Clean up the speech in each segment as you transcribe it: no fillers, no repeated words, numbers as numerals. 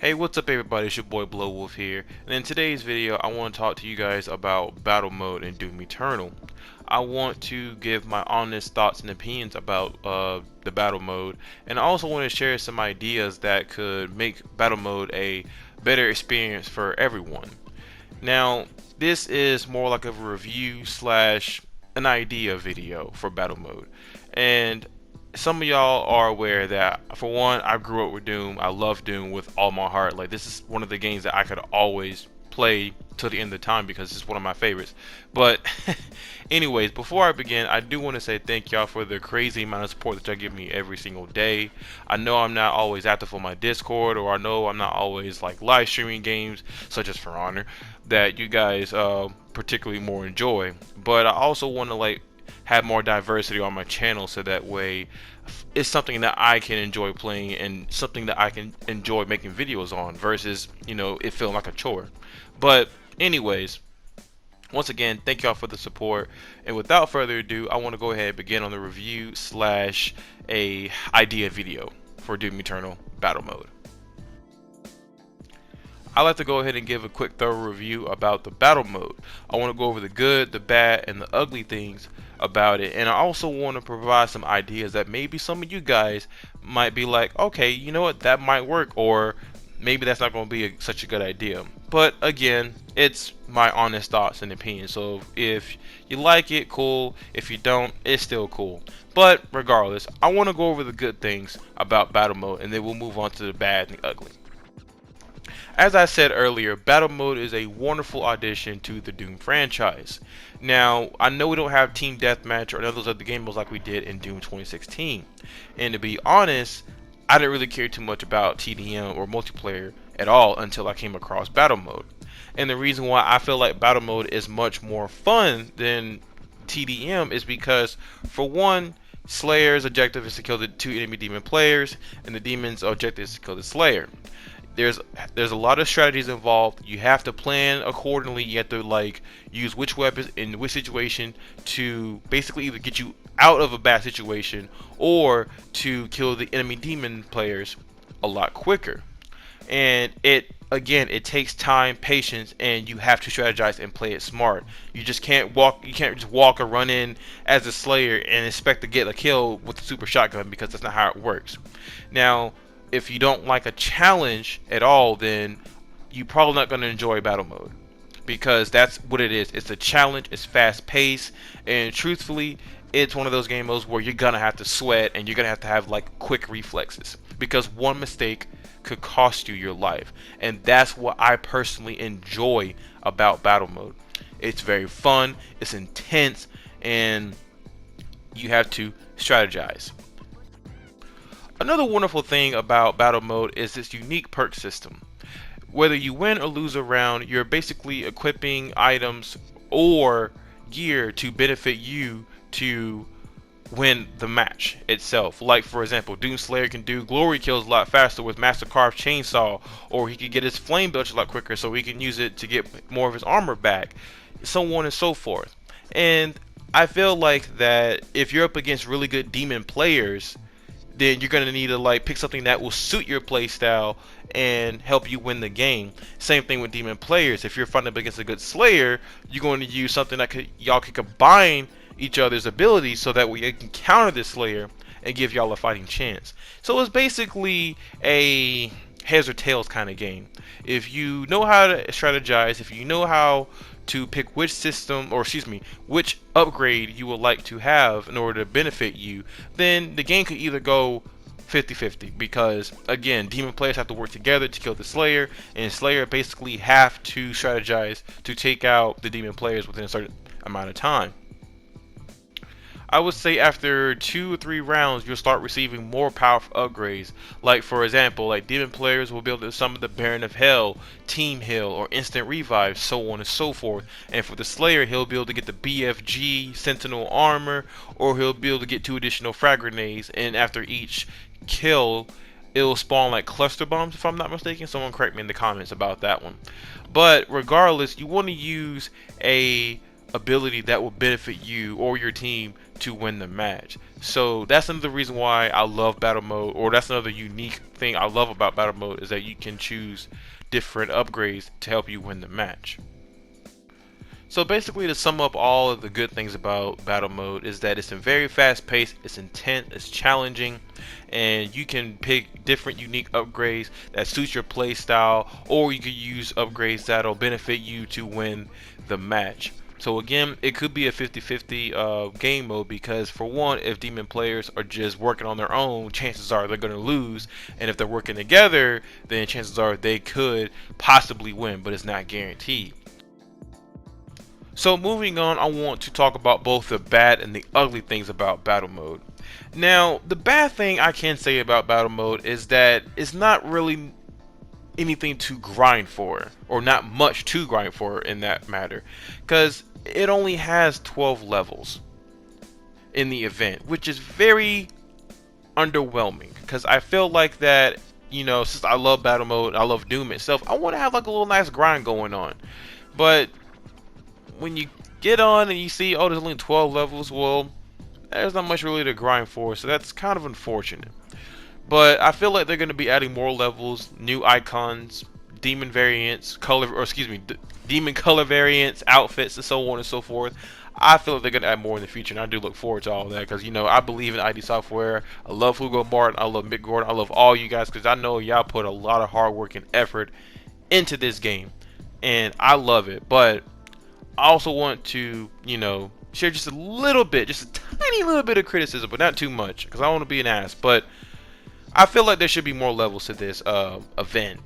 Hey, what's up everybody, it's your boy Blowwolf here, and in today's video I want to talk to you guys about Battle Mode in Doom Eternal. I want to give my honest thoughts and opinions about the Battle Mode, and I also want to share some ideas that could make Battle Mode a better experience for everyone. Now, this is more like a review slash an idea video for Battle Mode, and some of y'all are aware that for one, I grew up with Doom. I love Doom with all my heart. Like, this is one of the games that I could always play till the end of time because it's one of my favorites. But anyways, before I begin, I do want to say thank y'all for the crazy amount of support that y'all give me every single day. I know I'm not always active on my Discord, or I know I'm not always like live streaming games such as For Honor that you guys particularly more enjoy. But I also want to like have more diversity on my channel so that way it's something that I can enjoy playing and something that I can enjoy making videos on versus, you know, it feeling like a chore. But anyways, once again, thank y'all for the support, and without further ado, I want to go ahead and begin on the review slash a idea video for Doom Eternal Battle Mode. I like to go ahead and give a quick thorough review about the battle mode. I want to go over the good, the bad, and the ugly things about it, and I also want to provide some ideas that maybe some of you guys might be like, okay, you know what, that might work, or maybe that's not going to be such a good idea. But again, it's my honest thoughts and opinions, so if you like it, cool. If you don't, it's still cool. But regardless, I want to go over the good things about battle mode, and then we'll move on to the bad and the ugly. As I said earlier, Battle Mode is a wonderful addition to the Doom franchise. Now, I know we don't have Team Deathmatch or none of those other game modes like we did in Doom 2016. And to be honest, I didn't really care too much about TDM or multiplayer at all until I came across Battle Mode. And the reason why I feel like Battle Mode is much more fun than TDM is because, for one, Slayer's objective is to kill the two enemy demon players, and the demon's objective is to kill the Slayer. There's a lot of strategies involved. You have to plan accordingly. You have to like use which weapons in which situation to basically either get you out of a bad situation or to kill the enemy demon players a lot quicker. And it takes time, patience, and you have to strategize and play it smart. You can't just walk or run in as a Slayer and expect to get a kill with the super shotgun, because that's not how it works. Now, if you don't like a challenge at all, then you're probably not going to enjoy battle mode, because that's what it is. It's a challenge, it's fast paced, and truthfully, it's one of those game modes where you're going to have to sweat and you're going to have like quick reflexes, because one mistake could cost you your life. And that's what I personally enjoy about battle mode. It's very fun, it's intense, and you have to strategize. Another wonderful thing about battle mode is this unique perk system. Whether you win or lose a round, you're basically equipping items or gear to benefit you to win the match itself. Like, for example, Doomslayer can do glory kills a lot faster with Master Carved Chainsaw, or he can get his flame belch a lot quicker so he can use it to get more of his armor back, so on and so forth. And I feel like that if you're up against really good demon players, then you're going to need to like pick something that will suit your playstyle and help you win the game. Same thing with demon players. If you're fighting up against a good Slayer, you're going to use something that y'all can combine each other's abilities so that way you can counter this Slayer and give y'all a fighting chance. So it's basically a heads or tails kind of game. If you know how to strategize, if you know how to pick which system, or excuse me, which upgrade you would like to have in order to benefit you, then the game could either go 50-50, because again, demon players have to work together to kill the Slayer, and Slayer basically have to strategize to take out the demon players within a certain amount of time. I would say after 2 or 3 rounds, you'll start receiving more powerful upgrades. Like, for example, like demon players will be able to summon the Baron of Hell, Team Heal, or Instant Revive, so on and so forth. And for the Slayer, he'll be able to get the BFG, Sentinel Armor, or he'll be able to get 2 additional frag grenades. And after each kill, it'll spawn like cluster bombs, if I'm not mistaken. Someone correct me in the comments about that one. But regardless, you want to use a ability that will benefit you or your team to win the match. So that's another reason why I love battle mode, or that's another unique thing I love about battle mode, is that you can choose different upgrades to help you win the match. So basically, to sum up all of the good things about battle mode, is that it's very fast paced, it's intense, it's challenging, and you can pick different unique upgrades that suit your play style, or you could use upgrades that'll benefit you to win the match. So again, it could be a 50-50 game mode, because for one, if demon players are just working on their own, chances are they're going to lose, and if they're working together, then chances are they could possibly win, but it's not guaranteed. So moving on, I want to talk about both the bad and the ugly things about battle mode. Now, the bad thing I can say about battle mode is that it's not really anything to grind for, or not much to grind for in that matter, because it only has 12 levels in the event, which is very underwhelming, because I feel like that, you know, since I love battle mode, I love Doom itself, I want to have like a little nice grind going on. But when you get on and you see, oh, there's only 12 levels, well, there's not much really to grind for, so that's kind of unfortunate. But I feel like they're going to be adding more levels, new icons, demon variants, demon color variants, outfits, and so on and so forth. I feel like they're going to add more in the future, and I do look forward to all that, because, you know, I believe in ID Software. I love Hugo Martin, I love Mick Gordon, I love all you guys, because I know y'all put a lot of hard work and effort into this game, and I love it. But I also want to, you know, share just a little bit, just a tiny little bit of criticism, but not too much, because I don't want to be an ass. But I feel like there should be more levels to this event,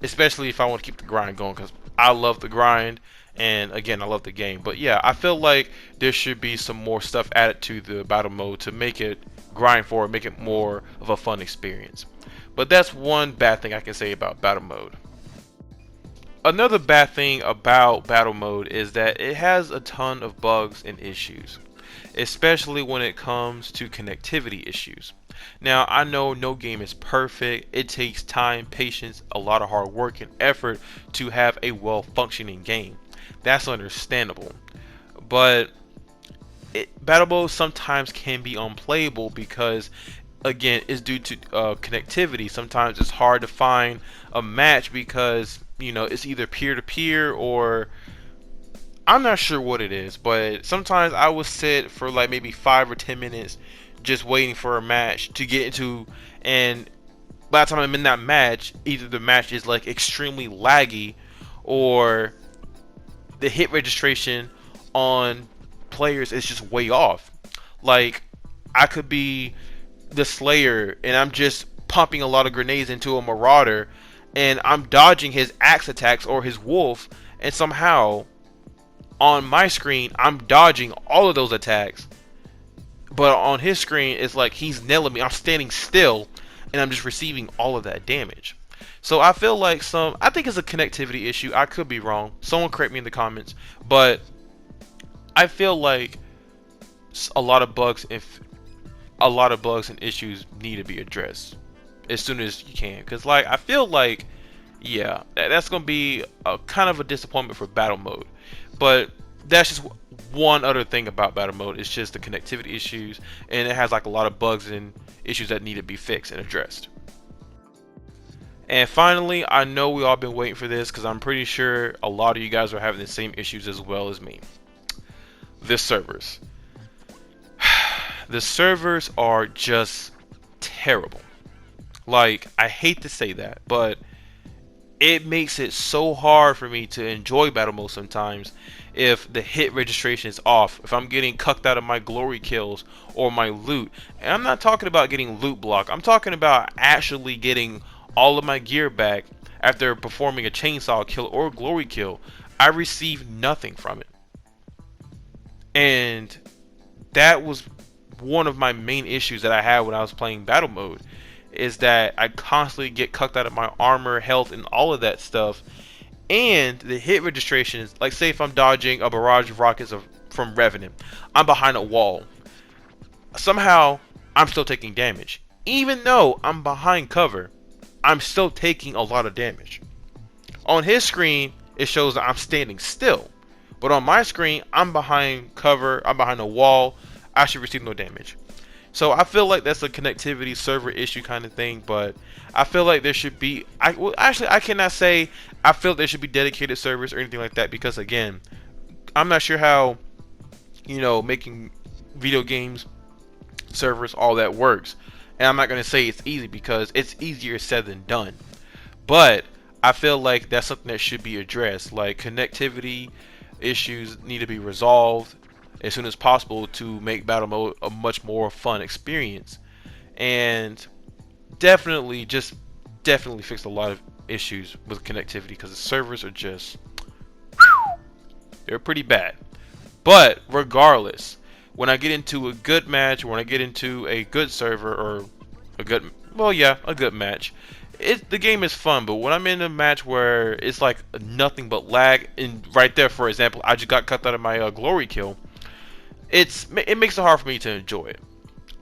especially if I want to keep the grind going, because I love the grind, and again, I love the game. But yeah, I feel like there should be some more stuff added to the battle mode to make it grind forward, make it more of a fun experience. But that's one bad thing I can say about battle mode. Another bad thing about battle mode is that it has a ton of bugs and issues, especially when it comes to connectivity issues. Now, I know no game is perfect. It takes time, patience, a lot of hard work and effort to have a well-functioning game. That's understandable. But battle mode sometimes can be unplayable because, again, it's due to connectivity. Sometimes it's hard to find a match because, you know, it's either peer-to-peer or I'm not sure what it is, but sometimes I will sit for like maybe 5 or 10 minutes just waiting for a match to get into, and by the time I'm in that match, either the match is like extremely laggy or the hit registration on players is just way off. Like, I could be the Slayer and I'm just pumping a lot of grenades into a Marauder and I'm dodging his axe attacks or his wolf, and somehow on my screen I'm dodging all of those attacks, but on his screen it's like he's nailing me. I'm standing still and I'm just receiving all of that damage. So I feel like I think it's a connectivity issue. I could be wrong, someone correct me in the comments, but I feel like a lot of bugs and issues need to be addressed as soon as you can, because like I feel like, yeah, that's gonna be a kind of a disappointment for battle mode. But that's just one other thing about battle mode. It's just the connectivity issues, and it has like a lot of bugs and issues that need to be fixed and addressed. And finally, I know we all been waiting for this, because I'm pretty sure a lot of you guys are having the same issues as well as me. The servers. The servers are just terrible. Like, I hate to say that, but it makes it so hard for me to enjoy battle mode sometimes if the hit registration is off, if I'm getting cucked out of my glory kills or my loot. And I'm not talking about getting loot block, I'm talking about actually getting all of my gear back after performing a chainsaw kill or glory kill. I received nothing from it. And that was one of my main issues that I had when I was playing battle mode, is that I constantly get cucked out of my armor, health, and all of that stuff. And the hit registration is like, say if I'm dodging a barrage of rockets from Revenant, I'm behind a wall, somehow I'm still taking damage. Even though I'm behind cover, I'm still taking a lot of damage. On his screen, it shows that I'm standing still, But on my screen, I'm behind cover, I'm behind a wall, I should receive no damage. So I feel like that's a connectivity server issue kind of thing, but I feel like there should be, well, actually I cannot say I feel there should be dedicated servers or anything like that, because again, I'm not sure how, making video games servers, all that works. And I'm not going to say it's easy, because it's easier said than done. But I feel like that's something that should be addressed. Like, connectivity issues need to be resolved as soon as possible to make battle mode a much more fun experience. And definitely fix a lot of issues with connectivity, because the servers are just, they're pretty bad. But regardless, when I get into a good match, or when I get into a good server, or a good, well, yeah, a good match, the game is fun. But when I'm in a match where it's like nothing but lag, and right there, for example, I just got cut out of my glory kill, it makes it hard for me to enjoy it.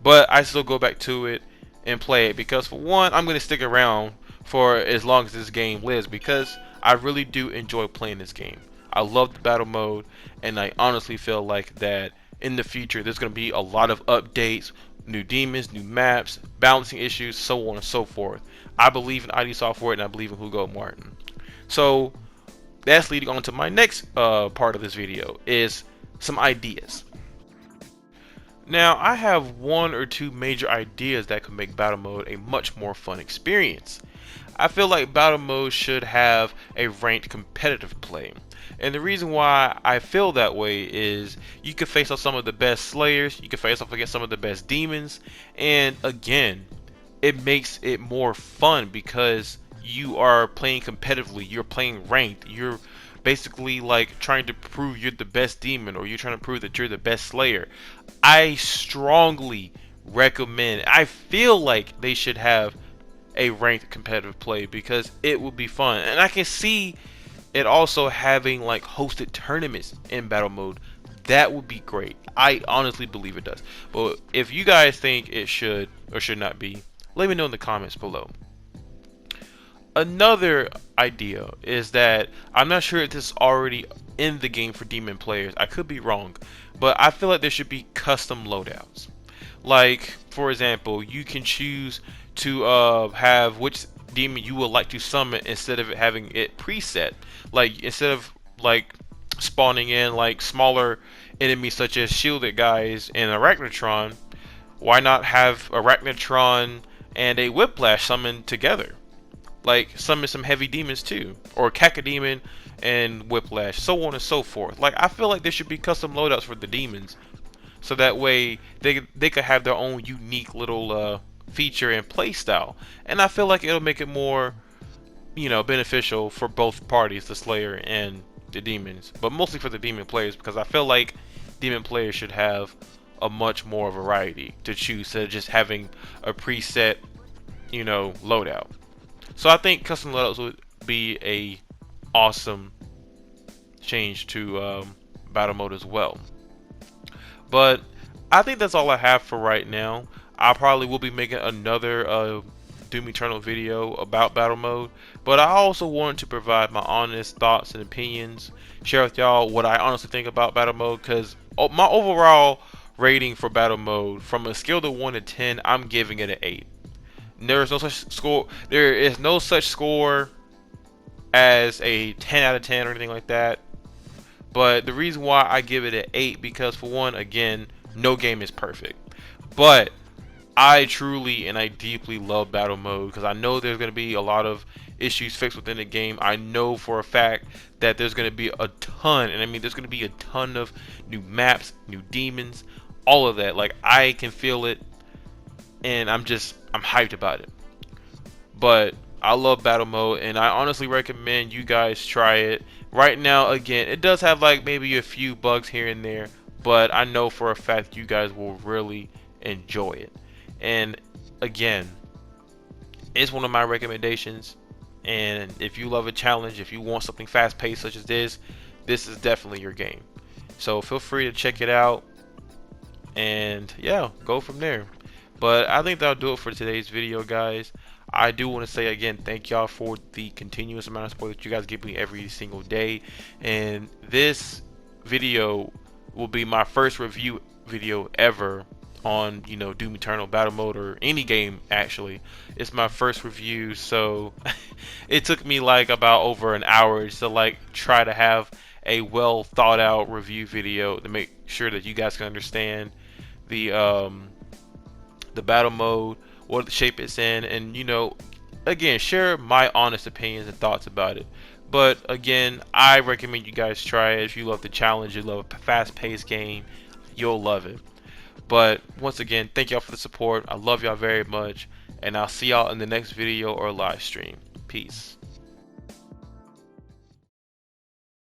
But I still go back to it and play it, because for one, I'm going to stick around for as long as this game lives, because I really do enjoy playing this game. I love the battle mode, and I honestly feel like that in the future there's going to be a lot of updates, new demons, new maps, balancing issues, so on and so forth. I believe in ID Software, and I believe in Hugo Martin. So that's leading on to my next part of this video, is some ideas. Now, I have one or two major ideas that could make battle mode a much more fun experience. I feel like battle mode should have a ranked competitive play. And the reason why I feel that way is you can face off some of the best slayers, you can face off against some of the best demons, and again, it makes it more fun because you are playing competitively, you're playing ranked, you're basically like trying to prove you're the best demon, or you're trying to prove that you're the best slayer. I strongly recommend, I feel like they should have a ranked competitive play, because it would be fun. And I can see it also having like hosted tournaments in battle mode. That would be great. I honestly believe it does. But if you guys think it should or should not be, let me know in the comments below. Another idea is that I'm not sure if this is already in the game for demon players. I could be wrong, but I feel like there should be custom loadouts. Like, for example, you can choose to have which demon you would like to summon instead of having it preset. Like, instead of like spawning in like smaller enemies such as shielded guys and Arachnotron, why not have Arachnotron and a Whiplash summoned together? Like, summon some heavy demons too, or Cacodemon and Whiplash, so on and so forth. Like, I feel like there should be custom loadouts for the demons, so that way they could have their own unique little feature and play style. And I feel like it'll make it more, beneficial for both parties, the Slayer and the demons, but mostly for the demon players, because I feel like demon players should have a much more variety to choose instead of just having a preset, loadout. So I think custom loadouts would be a awesome change to battle mode as well. But I think that's all I have for right now. I probably will be making another Doom Eternal video about battle mode, but I also wanted to provide my honest thoughts and opinions, share with y'all what I honestly think about battle mode, because my overall rating for battle mode, from a scale of 1 to 10, I'm giving it an 8. There is no such score. There is no such score as a 10 out of 10 or anything like that. But the reason why I give it an 8, because for one, again, no game is perfect. But I truly and I deeply love battle mode, because I know there's going to be a lot of issues fixed within the game. I know for a fact that there's going to be a ton, and I mean there's going to be a ton of new maps, new demons, all of that. Like, I can feel it, and I'm hyped about it. But I love battle mode, and I honestly recommend you guys try it. Right now, again, it does have like maybe a few bugs here and there, but I know for a fact you guys will really enjoy it. And again, it's one of my recommendations. And if you love a challenge, if you want something fast paced such as this is definitely your game. So feel free to check it out, and yeah, go from there. But I think that'll do it for today's video, guys. I do want to say again, thank y'all for the continuous amount of support that you guys give me every single day. And this video will be my first review video ever on, you know, Doom Eternal, Battle Mode, or any game actually. It's my first review, so it took me like about over an hour to like try to have a well thought out review video to make sure that you guys can understand the battle mode, what shape it's in, and, you know, again, share my honest opinions and thoughts about it. But again, I recommend you guys try it. If you love the challenge, you love a fast-paced game, you'll love it. But once again, thank y'all for the support. I love y'all very much, and I'll see y'all in the next video or live stream. Peace.